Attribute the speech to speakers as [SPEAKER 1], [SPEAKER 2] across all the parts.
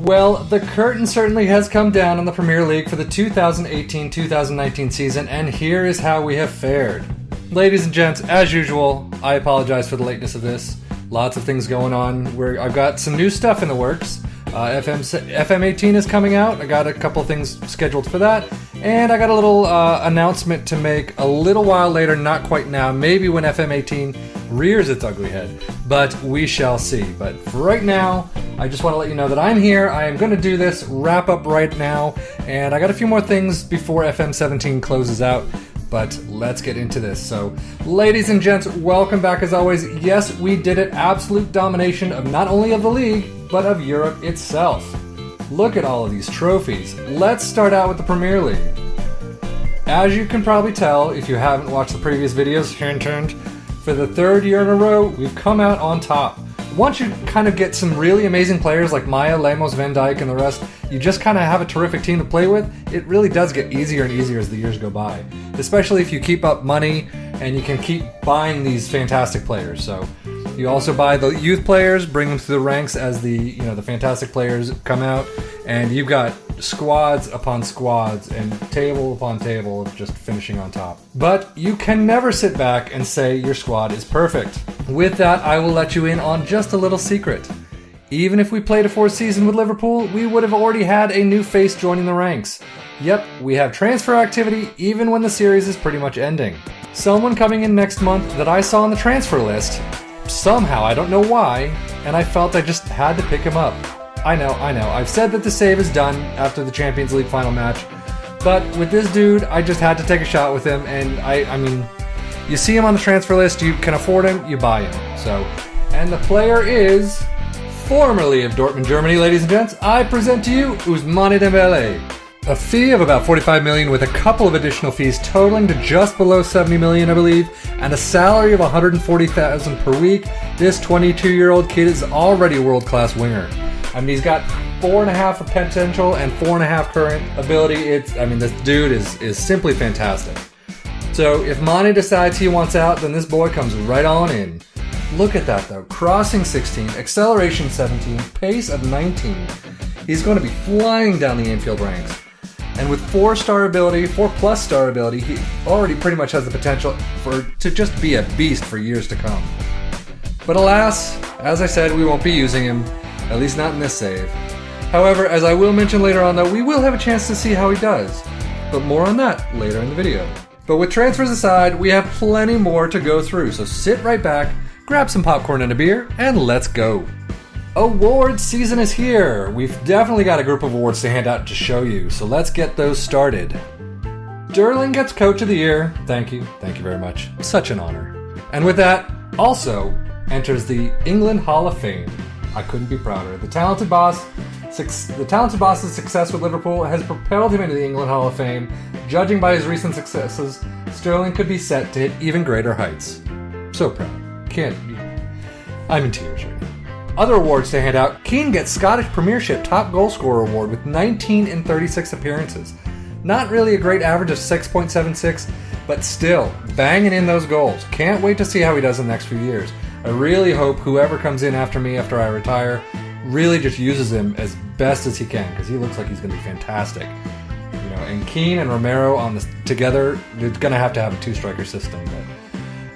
[SPEAKER 1] Well, the curtain certainly has come down on the Premier League for the 2018-2019 season, and here is how we have fared. Ladies and gents, as usual, I apologize for the lateness of this. Lots of things going on. I've got some new stuff in the works. FM 18 is coming out. I got a couple things scheduled for that. And I got a little announcement to make a little while later, not quite now, maybe when FM 18 rears its ugly head. But we shall see. But for right now, I just want to let you know that I'm here. I am going to do this wrap up right now. And I got a few more things before FM 17 closes out. But let's get into this. So, ladies and gents, welcome back as always. Yes, we did it. Absolute domination of not only of the league, but of Europe itself. Look at all of these trophies. Let's start out with the Premier League. As you can probably tell, if you haven't watched the previous videos, for the third year in a row, we've come out on top. Once you kind of get some really amazing players like Maya, Lemos, Van Dijk, and the rest, you just kind of have a terrific team to play with. It really does get easier and easier as the years go by, especially if you keep up money and you can keep buying these fantastic players. So you also buy the youth players, bring them through the ranks as the fantastic players come out, and you've got squads upon squads and table upon table of just finishing on top. But you can never sit back and say your squad is perfect. With that, I will let you in on just a little secret. Even if we played a fourth season with Liverpool, we would have already had a new face joining the ranks. Yep, we have transfer activity even when the series is pretty much ending. Someone coming in next month that I saw on the transfer list, somehow, I don't know why, and I felt I just had to pick him up. I know. I've said that the save is done after the Champions League final match, but with this dude, I just had to take a shot with him, and I mean, you see him on the transfer list, you can afford him, you buy him. So, and the player is, formerly of Dortmund, Germany, ladies and gents, I present to you Ousmane Dembele. A fee of about 45 million with a couple of additional fees totaling to just below 70 million, I believe, and a salary of 140,000 per week. This 22-year-old kid is already a world-class winger. I mean, he's got 4.5 of potential and 4.5 current ability. This dude is simply fantastic. So if Mane decides he wants out, then this boy comes right on in. Look at that though. Crossing 16, acceleration 17, pace of 19. He's going to be flying down the infield ranks. And with 4+ star ability, he already pretty much has the potential to just be a beast for years to come. But alas, as I said, we won't be using him, at least not in this save. However, as I will mention later on though, we will have a chance to see how he does. But more on that later in the video. But with transfers aside, we have plenty more to go through, so sit right back, grab some popcorn and a beer, and let's go. Awards season is here. We've definitely got a group of awards to hand out to show you, so let's get those started. Sterling gets Coach of the Year. Thank you very much. Such an honor. And with that, also enters the England Hall of Fame. I couldn't be prouder. The talented boss's success with Liverpool has propelled him into the England Hall of Fame. Judging by his recent successes, Sterling could be set to hit even greater heights. So proud. I'm in tears right now. Other awards to hand out. Keane gets Scottish Premiership Top Goal Scorer Award with 19 in 36 appearances. Not really a great average of 6.76, but still, banging in those goals. Can't wait to see how he does in the next few years. I really hope whoever comes in after me after I retire really just uses him as best as he can, because he looks like he's going to be fantastic. And Keane and Romero together, they're going to have a two-striker system.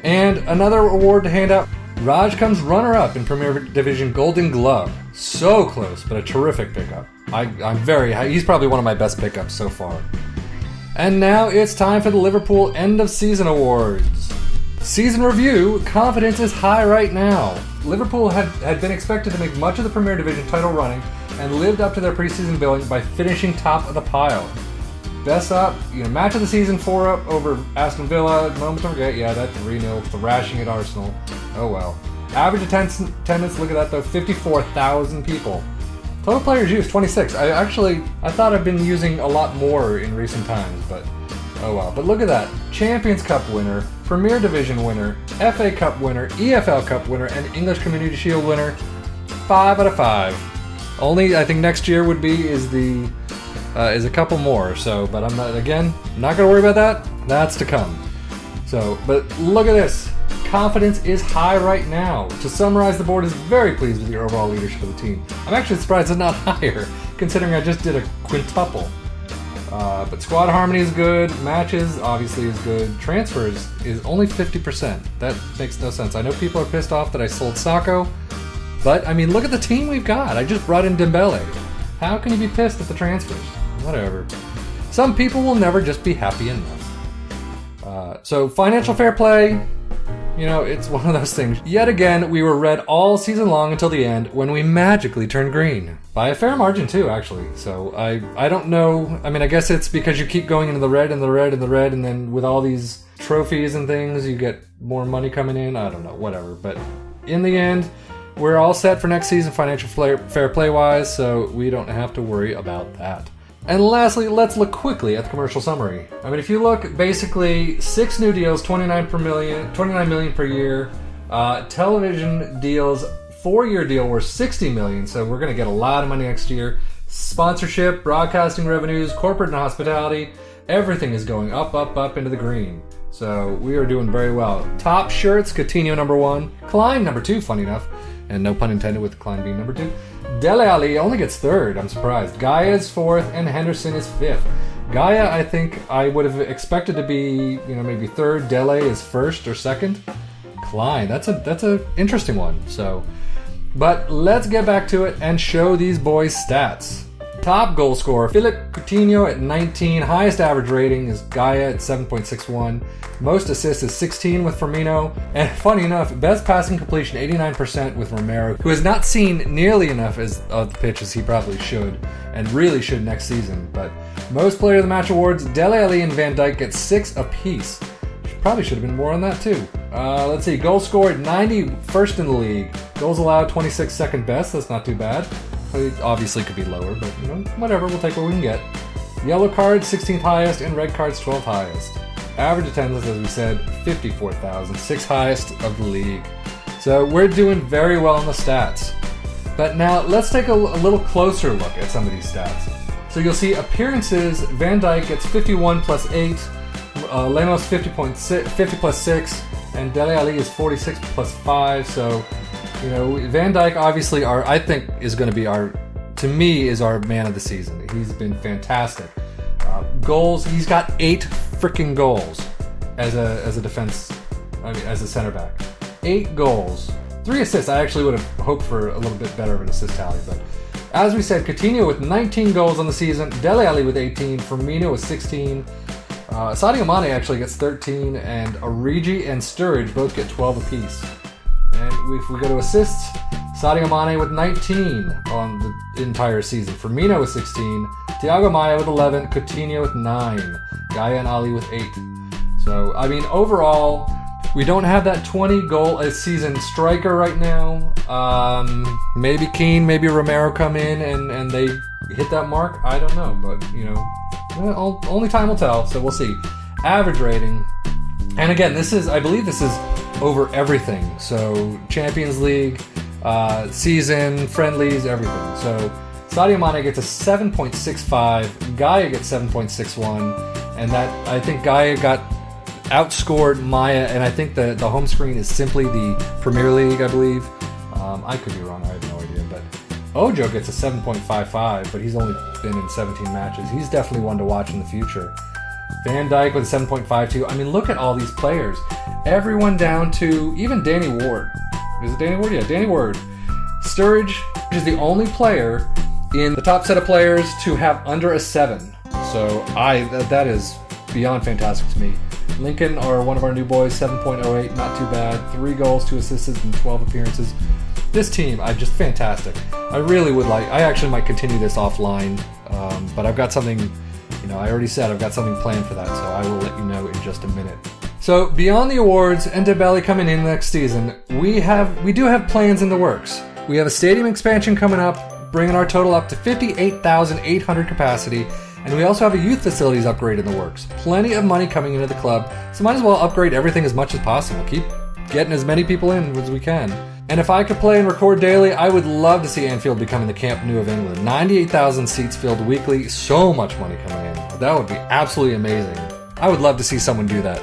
[SPEAKER 1] And another award to hand out. Raj comes runner-up in Premier Division Golden Glove. So close, but a terrific pickup. I'm very high. He's probably one of my best pickups so far. And now it's time for the Liverpool End of Season Awards. Season review, confidence is high right now. Liverpool had been expected to make much of the Premier Division title running and lived up to their preseason billing by finishing top of the pile. Best up, match of the season 4-up over Aston Villa, moment to forget, that 3-0, thrashing at Arsenal. Oh well. Average attendance, look at that though, 54,000 people. Total players used, 26. I thought I've been using a lot more in recent times, but oh well. But look at that, Champions Cup winner, Premier Division winner, FA Cup winner, EFL Cup winner, and English Community Shield winner. 5 out of 5. Only, I think next year is a couple more, but I'm not going to worry about that. That's to come. So, but look at this. confidence is high right now. To summarize, the board is very pleased with your overall leadership of the team. I'm actually surprised it's not higher, considering I just did a quintuple. But squad harmony is good, matches obviously is good, transfers is only 50%. That makes no sense. I know people are pissed off that I sold Sacco, but I mean, look at the team we've got. I just brought in Dembele. How can you be pissed at the transfers? Whatever. Some people will never just be happy enough. So financial fair play, you know, it's one of those things. Yet again, we were red all season long until the end when we magically turned green. By a fair margin too, actually. So I don't know. I mean, I guess it's because you keep going into the red and the red and the red, and then with all these trophies and things, you get more money coming in. I don't know, whatever. But in the end, we're all set for next season financial fair play wise, so we don't have to worry about that. And lastly, let's look quickly at the commercial summary. I mean, if you look, basically 6 new deals, 29 million per year. Television deals, 4-year deal worth 60 million, so we're going to get a lot of money next year. Sponsorship, broadcasting revenues, corporate and hospitality, everything is going up, up, up into the green. So we are doing very well. Top shirts, Coutinho number 1, Klein number 2, funny enough, and no pun intended with Klein being number 2. Dele Alli only gets 3rd, I'm surprised. Gaia is 4th, and Henderson is 5th. Gaia, I think I would have expected to be, you know, maybe 3rd. Dele is 1st or 2nd. Klein, that's a interesting one. So, but let's get back to it and show these boys stats. Top goal scorer, Philippe Coutinho at 19. Highest average rating is Gaia at 7.61. Most assists is 16 with Firmino. And funny enough, best passing completion, 89% with Romero, who has not seen nearly enough of the pitch as he probably should, and really should next season. But most player of the match awards, Dele Alli and Van Dijk get 6 apiece. Probably should have been more on that too. Let's see, goals scored, 91st in the league. Goals allowed, 26th, second best. That's not too bad. It obviously could be lower, but you know, whatever, we'll take what we can get. Yellow cards, 16th highest, and red cards, 12th highest. Average attendance, as we said, 54,000, 6th highest of the league. So we're doing very well in the stats. But now let's take a little closer look at some of these stats. So you'll see appearances, Van Dijk gets 51 plus 8, Lemos 50 plus 6, and Dele Alli is 46 plus 5, so you know, Van Dijk obviously I think is going to be to me, is our man of the season. He's been fantastic. Goals, he's got 8 freaking goals as a defense, as a center back. 8 goals. 3 assists. I actually would have hoped for a little bit better of an assist tally, but as we said, Coutinho with 19 goals on the season, Dele Alli with 18, Firmino with 16, Sadio Mane actually gets 13, and Origi and Sturridge both get 12 apiece. And if we go to assists, Sadio Mane with 19 on the entire season. Firmino with 16, Thiago Maia with 11, Coutinho with 9, Gaia and Ali with 8. So, I mean, overall, we don't have that 20-goal a season striker right now. Maybe Keane, maybe Romero come in and they hit that mark. I don't know, but, you know, only time will tell, so we'll see. Average rating. And again, I believe this is over everything. So Champions League, season, friendlies, everything. So Sadio Mane gets a 7.65, Gaia gets 7.61, and that, I think Gaia got outscored Maya, and I think the home screen is simply the Premier League, I believe. I could be wrong, I have no idea, but Ojo gets a 7.55, but he's only been in 17 matches. He's definitely one to watch in the future. Van Dijk with a 7.52. I mean, look at all these players. Everyone down to even Danny Ward. Is it Danny Ward? Yeah, Danny Ward. Sturridge is the only player in the top set of players to have under a 7. So that is beyond fantastic to me. Lincoln are one of our new boys, 7.08, not too bad. 3 goals, 2 assists, and 12 appearances. This team, just fantastic. I really would I actually might continue this offline, but I've got something, you know, I already said I've got something planned for that, so I will let you know in just a minute. So beyond the awards and Dembele coming in next season, we do have plans in the works. We have a stadium expansion coming up, bringing our total up to 58,800 capacity, and we also have a youth facilities upgrade in the works. Plenty of money coming into the club, so might as well upgrade everything as much as possible. Keep getting as many people in as we can. And if I could play and record daily, I would love to see Anfield becoming the Camp Nou of England. 98,000 seats filled weekly, so much money coming in. That would be absolutely amazing. I would love to see someone do that.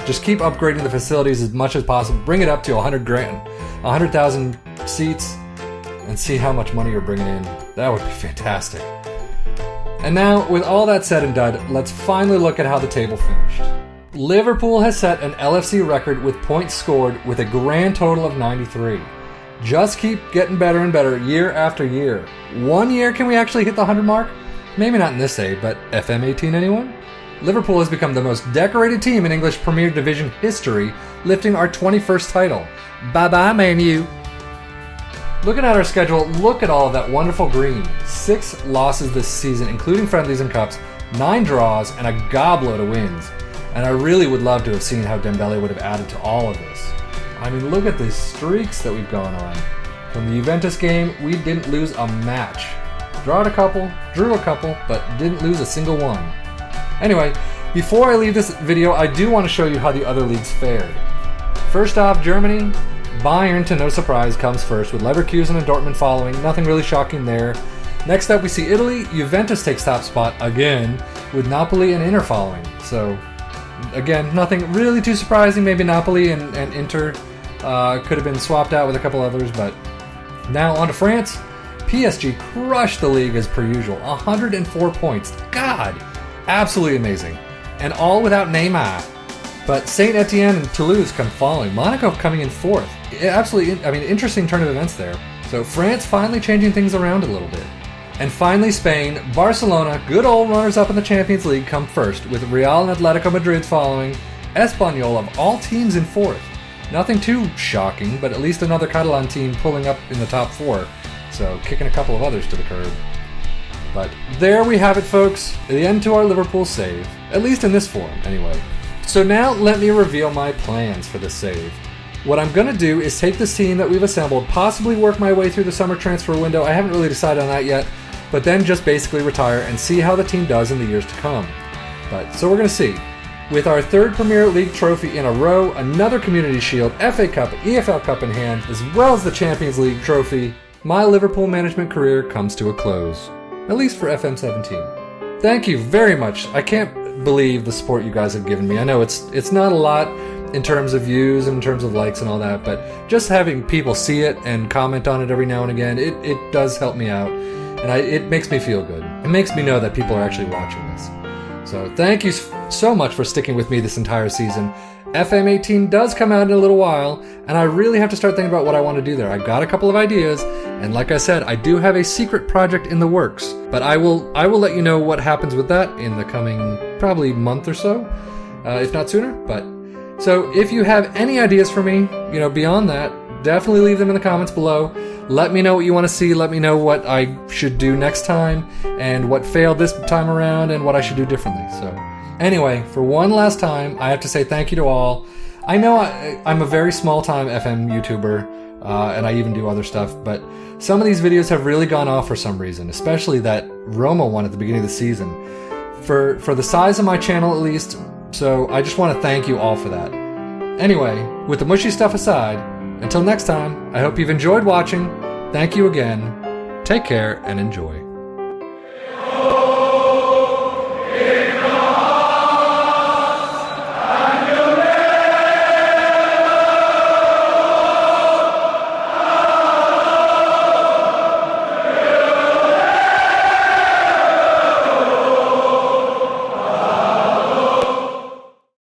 [SPEAKER 1] Just keep upgrading the facilities as much as possible. Bring it up to 100,000 seats, and see how much money you're bringing in. That would be fantastic. And now, with all that said and done, let's finally look at how the table finished. Liverpool has set an LFC record with points scored with a grand total of 93. Just keep getting better and better year after year. One year, can we actually hit the 100 mark? Maybe not in this save, but FM18 anyone? Liverpool has become the most decorated team in English Premier Division history, lifting our 21st title. Bye-bye, Man U. Looking at our schedule, look at all of that wonderful green. 6 losses this season, including friendlies and cups, 9 draws, and a gobload of wins. And I really would love to have seen how Dembele would have added to all of this. I mean, look at the streaks that we've gone on. From the Juventus game, we didn't lose a match. Drawed a couple, drew a couple, but didn't lose a single one. Anyway, before I leave this video, I do want to show you how the other leagues fared. First off, Germany. Bayern, to no surprise, comes first, with Leverkusen and Dortmund following. Nothing really shocking there. Next up, we see Italy. Juventus takes top spot again, with Napoli and Inter following. So, again, nothing really too surprising. Maybe Napoli and Inter could have been swapped out with a couple others, but now on to France. PSG crushed the league as per usual. 104 points. God, absolutely amazing. And all without Neymar. But Saint Etienne and Toulouse come following. Monaco coming in 4th. Absolutely, interesting turn of events there. So France finally changing things around a little bit. And finally Spain, Barcelona, good old runners-up in the Champions League, come first, with Real and Atletico Madrid following. Espanyol of all teams in 4th. Nothing too shocking, but at least another Catalan team pulling up in the top 4. So kicking a couple of others to the curb. But there we have it, folks. The end to our Liverpool save. At least in this form, anyway. So now let me reveal my plans for this save. What I'm going to do is take this team that we've assembled, possibly work my way through the summer transfer window. I haven't really decided on that yet, but then just basically retire and see how the team does in the years to come. So we're going to see. With our 3rd Premier League trophy in a row, another Community Shield, FA Cup, EFL Cup in hand, as well as the Champions League trophy, my Liverpool management career comes to a close. At least for FM17. Thank you very much. I can't believe the support you guys have given me. I know it's not a lot in terms of views and in terms of likes and all that, but just having people see it and comment on it every now and again, it does help me out, and it makes me feel good. It makes me know that people are actually watching this. So thank you so much for sticking with me this entire season. FM18 does come out in a little while, and I really have to start thinking about what I want to do there. I've got a couple of ideas, and like I said, I do have a secret project in the works, but I will let you know what happens with that in the coming probably month or so, if not sooner. But so if you have any ideas for me, beyond that, definitely leave them in the comments below. Let me know what you want to see. Let me know what I should do next time, and what failed this time around, and what I should do differently. So anyway, for one last time, I have to say thank you to all. I know I'm a very small-time FM YouTuber, and I even do other stuff, but some of these videos have really gone off for some reason, especially that Roma one at the beginning of the season. For the size of my channel, at least, so I just want to thank you all for that. Anyway, with the mushy stuff aside, until next time, I hope you've enjoyed watching. Thank you again. Take care and enjoy.